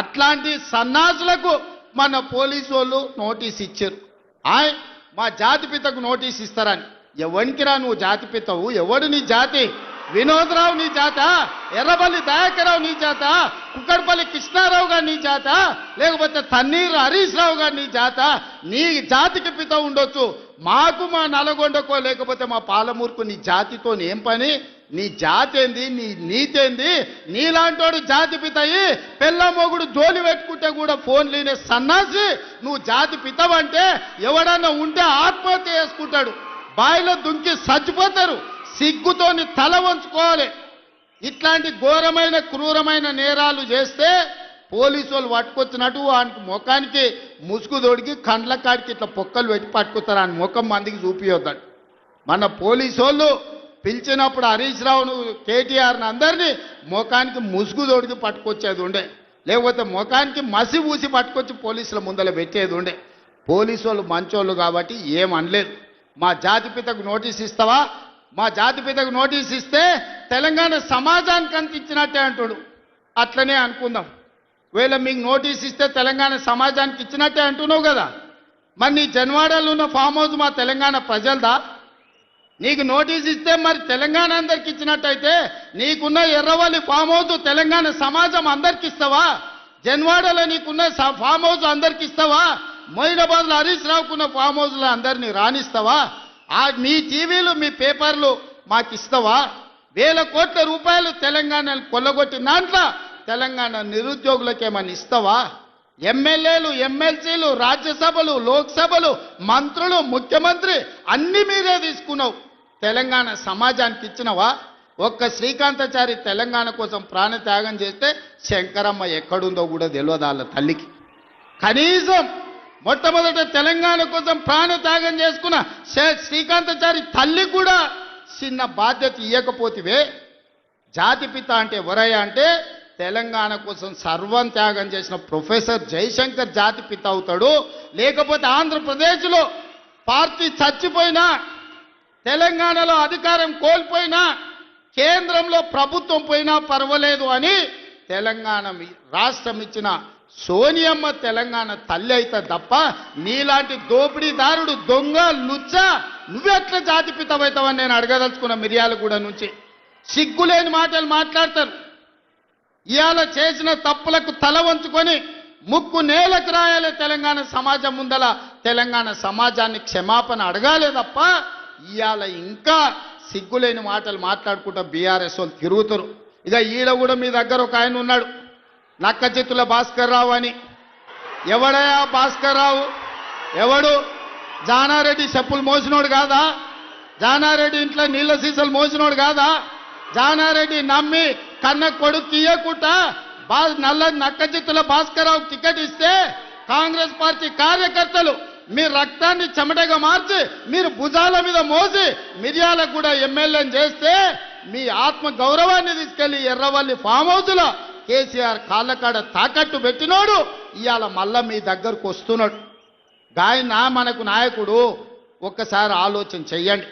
అట్లాంటి సన్నాసులకు మన పోలీసు వాళ్ళు నోటీస్ ఇచ్చారు. మా జాతిపితకు నోటీస్ ఇస్తారని. ఎవరికిరా నువ్వు జాతిపితవు? ఎవడు నీ జాతి? వినోద్రావు నీ జాత? ఎర్రబల్లి దయాకరావు నీ జాత? కుక్కడపల్లి కృష్ణారావు గారు నీ జాత? లేకపోతే తన్నీరు హరీష్ రావు గారు నీ జాత? నీ జాతికి పిత ఉండొచ్చు, మాకు మా నల్గొండకో లేకపోతే మా పాలమూరుకు నీ జాతితో ఏం పని? నీ జాతి ఏంది? నీ నీతేంది? నీలాంటోడు జాతి పితయి పెళ్ళ మొగుడు జోలి పెట్టుకుంటే కూడా ఫోన్ లేనే సన్నాసి నువ్వు జాతి పితవంటే ఎవడన్నా ఉంటే ఆత్మహత్య చేసుకుంటాడు, బాయిలో దుంకి చచ్చిపోతారు. సిగ్గుతోని తల వంచుకోవాలి. ఇట్లాంటి ఘోరమైన క్రూరమైన నేరాలు చేస్తే పోలీసు వాళ్ళు పట్టుకొచ్చినట్టు వానికి ముఖానికి ముసుగు తోడికి కండ్ల కాడికి ఇట్లా పొక్కలు పెట్టి పట్టుకుతారు. ఆయన ముఖం మందికి చూపియొద్దాడు. మన పోలీసు వాళ్ళు పిలిచినప్పుడు హరీష్ రావును కేటీఆర్ని అందరినీ ముఖానికి ముసుగు తోడికి పట్టుకొచ్చేది ఉండే, లేకపోతే ముఖానికి మసి ఊసి పట్టుకొచ్చి పోలీసుల ముందర పెట్టేది ఉండే. పోలీసు వాళ్ళు మంచోళ్ళు కాబట్టి ఏమనలేదు. మా జాతిపితకు నోటీస్ ఇస్తావా? మా జాతిపితకు నోటీస్ ఇస్తే తెలంగాణ సమాజానికి అంత ఇచ్చినట్టే అంటాడు. అట్లనే అనుకుందాం. ఒకవేళ మీకు నోటీస్ ఇస్తే తెలంగాణ సమాజానికి ఇచ్చినట్టే అంటున్నావు కదా, మరి నీ జన్వాడలో ఉన్న ఫామ్ హౌస్ మా తెలంగాణ ప్రజలదా? నీకు నోటీస్ ఇస్తే మరి తెలంగాణ అందరికి ఇచ్చినట్టయితే నీకున్న ఎర్రవల్లి ఫామ్ హౌస్ తెలంగాణ సమాజం అందరికి ఇస్తావా? జన్వాడలో నీకున్న ఫామ్ హౌస్ అందరికి ఇస్తావా? మొయినాబాద్లో హరీష్ రావుకున్న ఫామ్ హౌస్లో అందరినీ రాణిస్తావా? మీ టీవీలు మీ పేపర్లు మాకు ఇస్తావా? వేల కోట్ల రూపాయలు తెలంగాణను కొల్లగొట్టిన దాంట్లో తెలంగాణ నిరుద్యోగులకు ఏమని ఇస్తావా? ఎమ్మెల్యేలు, ఎమ్మెల్సీలు, రాజ్యసభలు, లోక్సభలు, మంత్రులు, ముఖ్యమంత్రి అన్ని మీరే తీసుకున్నావు. తెలంగాణ సమాజానికి ఇచ్చినవా? ఒక్క శ్రీకాంతాచారి తెలంగాణ కోసం ప్రాణత్యాగం చేస్తే శంకరమ్మ ఎక్కడుందో కూడా తెలియదు వాళ్ళ తల్లికి. కనీసం మొట్టమొదట తెలంగాణ కోసం ప్రాణత్యాగం చేసుకున్న శ్రీకాంతాచారి తల్లి కూడా చిన్న బాధ్యత ఇవ్వకపోతివే. జాతిపిత అంటే ఎవరయ్యా అంటే తెలంగాణ కోసం సర్వం త్యాగం చేసిన ప్రొఫెసర్ జయశంకర్ జాతిపిత అవుతాడు. లేకపోతే ఆంధ్రప్రదేశ్లో పార్టీ చచ్చిపోయినా, తెలంగాణలో అధికారం కోల్పోయినా, కేంద్రంలో ప్రభుత్వం పోయినా పర్వాలేదు అని తెలంగాణ రాష్ట్రం ఇచ్చిన సోనియమ్మ తెలంగాణ తల్లి అయితే తప్ప నీలాంటి దోపిడీదారుడు, దొంగ, లుచ్చ నువ్వెట్లా జాతిపితమవుతావని నేను అడగదలుచుకున్న. మిర్యాలగూడ నుంచి సిగ్గులేని మాటలు మాట్లాడతారు. ఇవాళ చేసిన తప్పులకు తల వంచుకొని ముక్కు నేలకు రాయాలి. తెలంగాణ సమాజం ముందల తెలంగాణ సమాజాన్ని క్షమాపణ అడగాలే తప్ప ఇవాళ ఇంకా సిగ్గులేని మాటలు మాట్లాడుకుంటా బీఆర్ఎస్ వాళ్ళు తిరుగుతారు. ఇక ఈడ కూడా మీ దగ్గర ఒక ఆయన ఉన్నాడు, నక్కచిత్తుల భాస్కర్ రావు అని. ఎవడయా భాస్కర్ రావు? ఎవడు? జానారెడ్డి చెప్పులు మోసినోడు కాదా? జానారెడ్డి ఇంట్లో నీళ్ళ సీసాలు మోసినోడు కాదా? జానారెడ్డి నమ్మి కన్న కొడుకు ఇయ్యకుండా నల్ల నక్కచిత్తుల భాస్కర్ రావు టికెట్ ఇస్తే కాంగ్రెస్ పార్టీ కార్యకర్తలు మీ రక్తాన్ని చెమటగా మార్చి మీరు భుజాల మీద మోసి మిర్యాలకు కూడా ఎమ్మెల్యేని చేస్తే మీ ఆత్మ గౌరవాన్ని తీసుకెళ్లి ఎర్రవల్లి ఫామ్ హౌస్లో కేసీఆర్ కాళ్ళకాడ తాకట్టు పెట్టినోడు ఇవాళ మళ్ళా మీ దగ్గరకు వస్తున్నాడు. గాయన మనకు నాయకుడు. ఒక్కసారి ఆలోచన చెయ్యండి.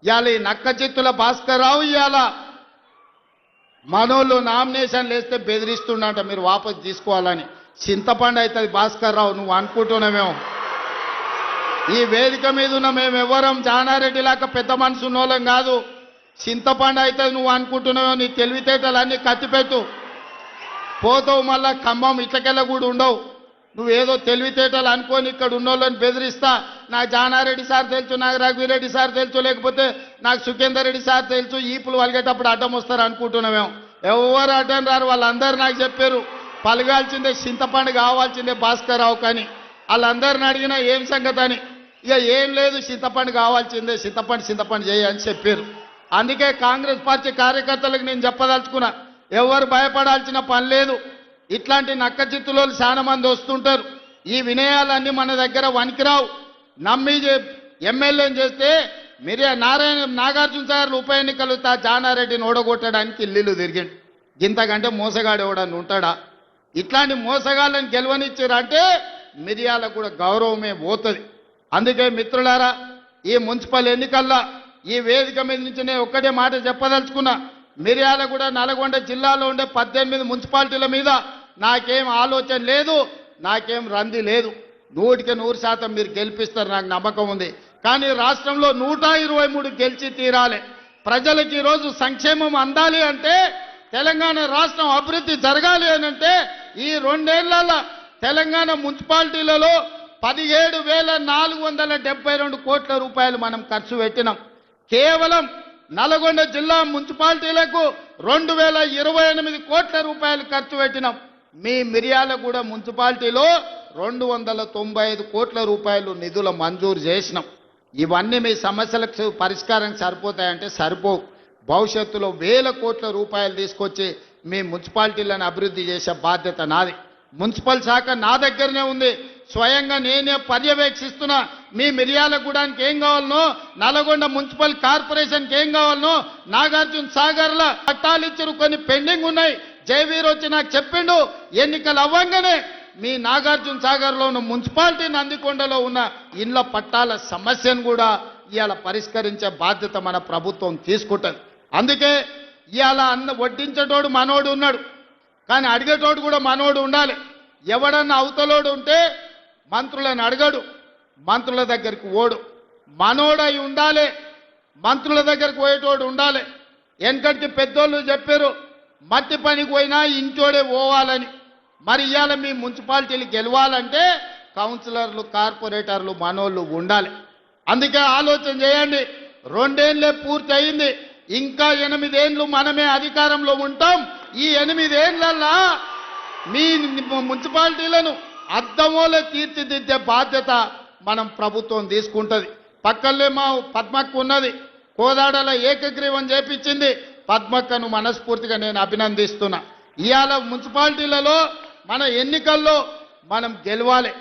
ఇవాళ ఈ నక్కచిత్తుల భాస్కర్ రావు ఇవాళ మనోళ్ళు నామినేషన్లు వేస్తే బెదిరిస్తుండంట మీరు వాపసు తీసుకోవాలని. చింతపండు అవుతుంది భాస్కర్ రావు, నువ్వు అనుకుంటున్నామేమో. ఈ వేదిక మీద ఉన్న మేము ఎవరం జానారెడ్డి లాగా పెద్ద మనసు ఉన్నోళ్ళం కాదు. చింతపండు అవుతుంది నువ్వు అనుకుంటున్నామేమో. నీ తెలివితేటలన్నీ కత్తిపెట్టు, పోతావు మళ్ళా ఖమ్మం ఇట్లకెళ్ళ కూడా ఉండవు. నువ్వేదో తెలివితేటలు అనుకోని ఇక్కడ ఉన్నోళ్ళని బెదిరిస్తా. నాకు జానారెడ్డి సార్ తెలుసు, నాకు రఘువీరెడ్డి సార్ తెలుసు, లేకపోతే నాకు సుఖేందర్ రెడ్డి సార్ తెలుసు, ఈపులు వలిగేటప్పుడు అడ్డం వస్తారు అనుకుంటున్నామేమో. ఎవరు అడ్డం రారు, వాళ్ళందరూ నాకు చెప్పారు పలగాల్సిందే చింతపండు కావాల్సిందే భాస్కర్ రావు కానీ. వాళ్ళందరిని అడిగినా ఏం సంగతి అని. ఇక ఏం లేదు చింతపండు కావాల్సిందే, చింతపండు చేయని చెప్పారు. అందుకే కాంగ్రెస్ పార్టీ కార్యకర్తలకు నేను చెప్పదలుచుకున్నా, ఎవరు భయపడాల్సిన పని లేదు. ఇట్లాంటి నక్కచిత్తులో చాలా మంది వస్తుంటారు. ఈ వినయాలన్నీ మన దగ్గర వనికిరావు. నమ్మి ఎమ్మెల్యేని చేస్తే నాగార్జున సాగర్ ఉప ఎన్నికలు జానారెడ్డిని ఓడగొట్టడానికి ఇల్లు తిరిగిండు. ఇంతకంటే మోసగాడు ఎవడని ఉంటాడా? ఇట్లాంటి మోసగాళ్ళని గెలవనిచ్చారంటే మిర్యాలకు కూడా గౌరవమే పోతుంది. అందుకే మిత్రులారా, ఈ మున్సిపల్ ఎన్నికల్లో ఈ వేదిక మీద నుంచి నేను ఒక్కటే మాట చెప్పదలుచుకున్నా. మిర్యాలగూడ, నల్గొండ జిల్లాలో ఉండే 18 మున్సిపాలిటీల మీద నాకేం ఆలోచన లేదు, నాకేం రంది లేదు. 100% మీరు గెలిపిస్తారు, నాకు నమ్మకం ఉంది. కానీ రాష్ట్రంలో 123 గెలిచి తీరాలి. ప్రజలకు ఈరోజు సంక్షేమం అందాలి అంటే, తెలంగాణ రాష్ట్రం అభివృద్ధి జరగాలి అని అంటే, ఈ 2 ఏళ్లలో తెలంగాణ మున్సిపాలిటీలలో 17,472 కోట్ల రూపాయలు మనం ఖర్చు పెట్టినాం. కేవలం నల్గొండ జిల్లా మున్సిపాలిటీలకు 2,028 కోట్ల రూపాయలు ఖర్చు పెట్టినాం. మీ మిర్యాలగూడ మున్సిపాలిటీలో 295 కోట్ల రూపాయలు నిధుల మంజూరు చేసినాం. ఇవన్నీ మీ సమస్యలకు పరిష్కారం సరిపోతాయంటే సరిపోవు. భవిష్యత్తులో వేల కోట్ల రూపాయలు తీసుకొచ్చి మీ మున్సిపాలిటీలను అభివృద్ధి చేసే బాధ్యత నాది. మున్సిపల్ శాఖ నా దగ్గరనే ఉంది. స్వయంగా నేనే పర్యవేక్షిస్తున్నా. మీ మిర్యాలగూడానికి ఏం కావాలనో, నల్గొండ మున్సిపల్ కార్పొరేషన్కి ఏం కావాలనో, నాగార్జున సాగర్ల పట్టాలు ఇచ్చారు, కొన్ని పెండింగ్ ఉన్నాయి. జయవీర్ వచ్చి నాకు చెప్పిండు, ఎన్నికలు అవ్వంగానే మీ నాగార్జున సాగర్లో ఉన్న మున్సిపాలిటీ నందికొండలో ఉన్న ఇళ్ల పట్టాల సమస్యను కూడా ఇవాళ పరిష్కరించే బాధ్యత మన ప్రభుత్వం తీసుకుంటుంది. అందుకే ఇవాళ వడ్డించేటోడు మనోడు ఉన్నాడు, కానీ అడిగేటోడు కూడా మనోడు ఉండాలి. ఎవడన్నా అవతలోడు ఉంటే మంత్రులను అడగడు, మంత్రుల దగ్గరికి ఓడు. మనోడై ఉండాలి, మంత్రుల దగ్గరికి పోయేటోడు ఉండాలి. వెనకటికి పెద్దోళ్ళు చెప్పారు, మట్టి పనికి పోయినా ఇంటోడే పోవాలని. మరి ఇవాళ మీ మున్సిపాలిటీలు గెలవాలంటే కౌన్సిలర్లు, కార్పొరేటర్లు మనోళ్ళు ఉండాలి. అందుకే ఆలోచన చేయండి. 2 ఏళ్లే పూర్తి అయింది, ఇంకా 8 ఏళ్ళు మనమే అధికారంలో ఉంటాం. ఈ 8 ఏళ్లల్లా మీ మున్సిపాలిటీలను అద్దమోలే తీర్చిదిద్దే బాధ్యత మనం ప్రభుత్వం తీసుకుంటుంది. పక్కనే మా పద్మక్క ఉన్నది, కోదాడలో ఏకగ్రీవం చేపించింది. పద్మక్కను మనస్ఫూర్తిగా నేను అభినందిస్తున్నా. ఇవాళ మున్సిపాలిటీలలో మన ఎన్నికల్లో మనం గెలవాలి.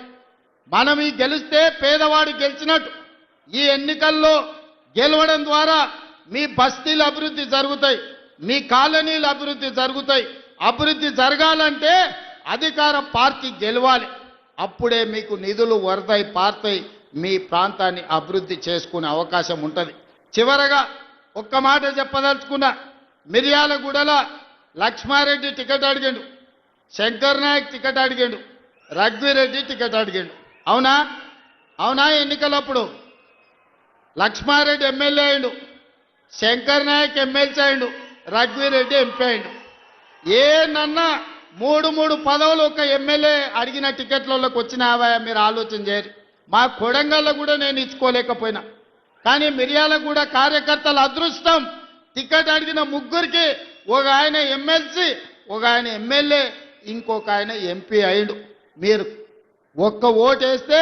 మనం ఈ గెలిస్తే పేదవాడు గెలిచినట్టు. ఈ ఎన్నికల్లో గెలవడం ద్వారా మీ బస్తీలు అభివృద్ధి జరుగుతాయి, మీ కాలనీలు అభివృద్ధి జరుగుతాయి. అభివృద్ధి జరగాలంటే అధికార పార్టీ గెలవాలి. అప్పుడే మీకు నిధులు వరదై పారుతాయి, మీ ప్రాంతాన్ని అభివృద్ధి చేసుకునే అవకాశం ఉంటుంది. చివరగా ఒక్క మాట చెప్పదలుచుకున్నా. మిర్యాలగూడలో లక్ష్మారెడ్డి టికెట్ అడిగాడు, శంకర్ నాయక్ టికెట్ అడిగాడు, రఘువీరెడ్డి టికెట్ అడిగాడు. అవునా? అవునా? ఎన్నికలప్పుడు లక్ష్మారెడ్డి ఎమ్మెల్యే అయిండు, శంకర్ నాయక్ ఎమ్మెల్సీ అయిండు, రఘువీరెడ్డి ఎంపీ అయిండు. ఏనన్నా 3 పదవులు ఒక ఎమ్మెల్యే అడిగిన టికెట్లలోకి వచ్చినావా? మీరు ఆలోచన చేయరు. మా కొడంగల్లో కూడా నేను ఇచ్చుకోలేకపోయినా. కానీ మిర్యాలగూడ కార్యకర్తల అదృష్టం, టికెట్ అడిగిన 3కి ఒక ఆయన ఎమ్మెల్సీ, ఒక ఆయన ఎమ్మెల్యే, ఇంకొక ఆయన ఎంపీ అయిండు. మీరు ఒక్క ఓటు వేస్తే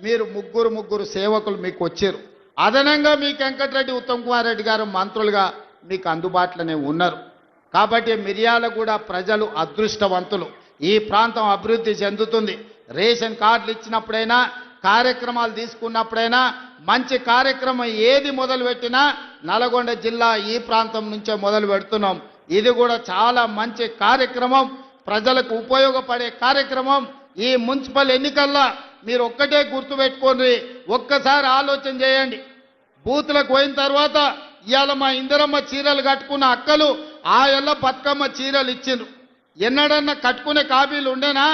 మీరు 3 సేవకులు మీకు వచ్చారు. అదనంగా మీకు వెంకటరెడ్డి, ఉత్తమ్ కుమార్ రెడ్డి గారు మంత్రులుగా మీకు అందుబాటులోనే ఉన్నారు. కాబట్టి మిర్యాలగూడ ప్రజలు అదృష్టవంతులు. ఈ ప్రాంతం అభివృద్ధి చెందుతుంది. రేషన్ కార్డులు ఇచ్చినప్పుడైనా, కార్యక్రమాలు తీసుకున్నప్పుడైనా, మంచి కార్యక్రమం ఏది మొదలుపెట్టినా నల్గొండ జిల్లా ఈ ప్రాంతం నుంచే మొదలు పెడుతున్నాం. ఇది కూడా చాలా మంచి కార్యక్రమం, ప్రజలకు ఉపయోగపడే కార్యక్రమం. ఈ మున్సిపల్ ఎన్నికల్లో మీరు ఒక్కటే గుర్తుపెట్టుకోండి, ఒక్కసారి ఆలోచన చేయండి. బూత్లకు పోయిన తర్వాత ఇవాళ మా ఇందిరమ్మ చీరలు కట్టుకున్న అక్కలు ఆ ఎల్ల బతుకమ్మ చీరలు ఇచ్చిండ్రు. ఎన్నడన్నా కట్టుకునే కాబీలు ఉండేనా?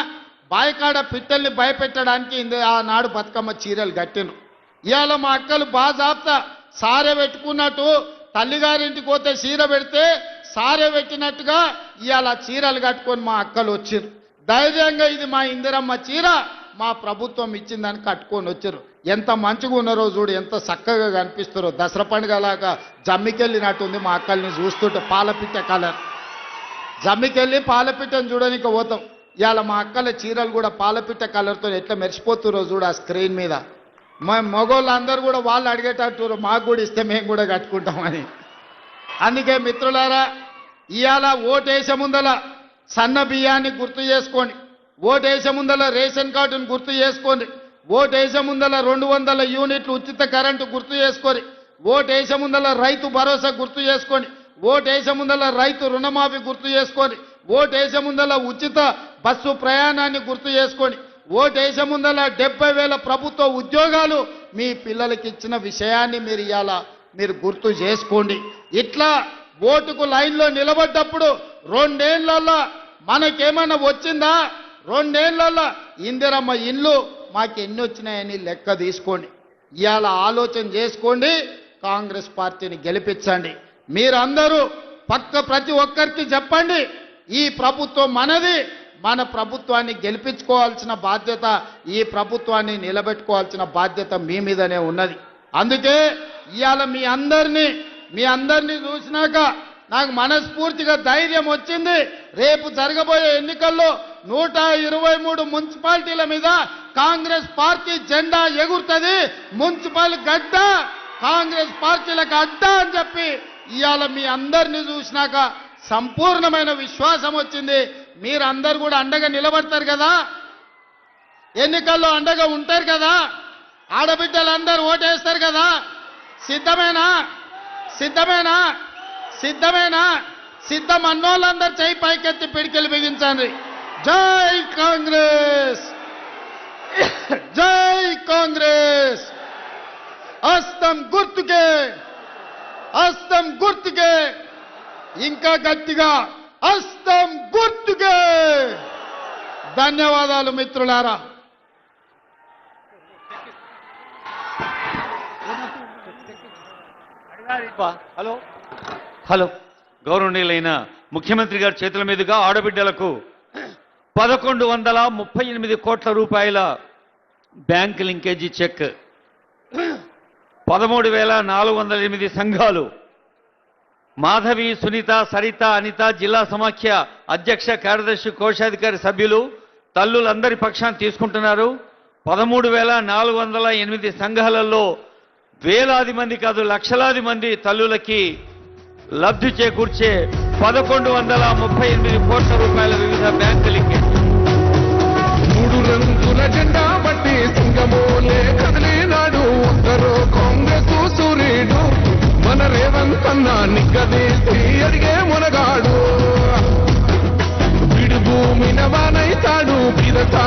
బాయికాడ పిట్టల్ని భయపెట్టడానికి ఆనాడు బతుకమ్మ చీరలు కట్టిండ్రు. ఇవాళ మా అక్కలు బాజాబ్తా సారె పెట్టుకున్నట్టు, తల్లిగారింటికి పోతే చీర పెడితే సారె పెట్టినట్టుగా ఇవాళ చీరలు కట్టుకొని మా అక్కలు వచ్చిర్రు. ధైర్యంగా ఇది మా ఇందిరమ్మ చీర, మా ప్రభుత్వం ఇచ్చిందని కట్టుకొని వచ్చారు. ఎంత మంచిగా ఉన్నారో చూడు, ఎంత చక్కగా కనిపిస్తారో. దసరా పండుగలాగా జమ్మికెళ్ళినట్టుంది మా అక్కల్ని చూస్తుంటే. పాలపిట్ట కలర్, జమ్మికెళ్ళి పాలపిట్టను చూడడానికి పోతాం. ఇవాళ మా అక్కల చీరలు కూడా పాలపిట్ట కలర్తో ఎట్లా మెరిసిపోతురో చూడు ఆ స్క్రీన్ మీద. మా మగోళ్ళందరూ కూడా వాళ్ళు అడిగేటట్టు మాకు కూడా ఇస్తే మేము కూడా కట్టుకుంటామని. అందుకే మిత్రులారా, ఇవాళ ఓటేసే ముందల సన్న బియ్యాన్ని గుర్తు చేసుకోండి, ఓటేసే ముందల రేషన్ కార్డును గుర్తు చేసుకోండి, ఓటేసే ముందల 200 యూనిట్లు ఉచిత కరెంటు గుర్తు చేసుకోండి, ఓటేసే ముందల రైతు భరోసా గుర్తు చేసుకోండి, ఓటేసే ముందల రైతు రుణమాఫీ గుర్తు చేసుకోండి, ఓటేసే ముందల ఉచిత బస్సు ప్రయాణాన్ని గుర్తు చేసుకోండి, ఓటేసే ముందల 70,000 ప్రభుత్వ ఉద్యోగాలు మీ పిల్లలకి ఇచ్చిన విషయాన్ని మీరు ఇవాళ మీరు గుర్తు చేసుకోండి. ఇట్లా ఓటుకు లైన్లో నిలబడ్డప్పుడు 2 ఏళ్లలో మనకేమన్నా వచ్చిందా? 2 ఏళ్లలో ఇందిరమ్మ ఇల్లు మాకు ఎన్ని వచ్చినాయని లెక్క తీసుకోండి. ఇవాళ ఆలోచన చేసుకోండి, కాంగ్రెస్ పార్టీని గెలిపించండి. మీరందరూ ప్రతి ఒక్కరికి చెప్పండి, ఈ ప్రభుత్వం మనది, మన ప్రభుత్వాన్ని గెలిపించుకోవాల్సిన బాధ్యత, ఈ ప్రభుత్వాన్ని నిలబెట్టుకోవాల్సిన బాధ్యత మీ మీదనే ఉన్నది. అందుకే ఇవాళ మీ అందరినీ చూసినాక నాకు మనస్ఫూర్తిగా ధైర్యం వచ్చింది. రేపు జరగబోయే ఎన్నికల్లో 123 మున్సిపాలిటీల మీద కాంగ్రెస్ పార్టీ జెండా ఎగురుతుంది. మున్సిపల్ గడ్డ కాంగ్రెస్ పార్టీలకు అడ్డ అని చెప్పి ఇవాళ మీ అందరినీ చూసినాక సంపూర్ణమైన విశ్వాసం వచ్చింది. మీరందరూ కూడా అండగా నిలబడతారు కదా, ఎన్నికల్లో అండగా ఉంటారు కదా, ఆడబిడ్డలందరూ ఓటేస్తారు కదా. సిద్ధమేనా? సిద్ధమేనా? సిద్ధమేనా? సిద్ధం అన్నోళ్ళందరూ చేయి పైకెత్తి పిడికెళ్ళి బిగించండి. జై కాంగ్రెస్, జై కాంగ్రెస్. హస్తం గుర్తుకే, హస్తం గుర్తుకే, ఇంకా గట్టిగా హస్తం గుర్తుకే. ధన్యవాదాలు మిత్రులారా. హలో గౌరవనీయులైన ముఖ్యమంత్రి గారి చేతుల మీదుగా ఆడబిడ్డలకు 1138 కోట్ల రూపాయల బ్యాంక్ లింకేజీ చెక్, 13,408 సంఘాలు, మాధవి, సునీత, సరిత, అనిత, జిల్లా సమాఖ్య అధ్యక్ష, కార్యదర్శి, కోశాధికారి సభ్యులు తల్లులందరి పక్షాన్ని తీసుకుంటున్నారు. 13,408 సంఘాలలో వేలాది మంది కాదు లక్షలాది మంది తల్లులకి లబ్ధి చేకూర్చే 1138 కోట్ల రూపాయల వివిధ బ్యాంకు లింకేజ్. 3 రంగుల జెండా బట్టి సింగమోలే కదిలినాడు ఉత్తరో కాంగ్రెస్ సూర్యుడు, మన రేవంత్ అన్న నిగ్గదీసి అడిగే మునగాడు. విడు భూమిన వానైతాడు, బిరతా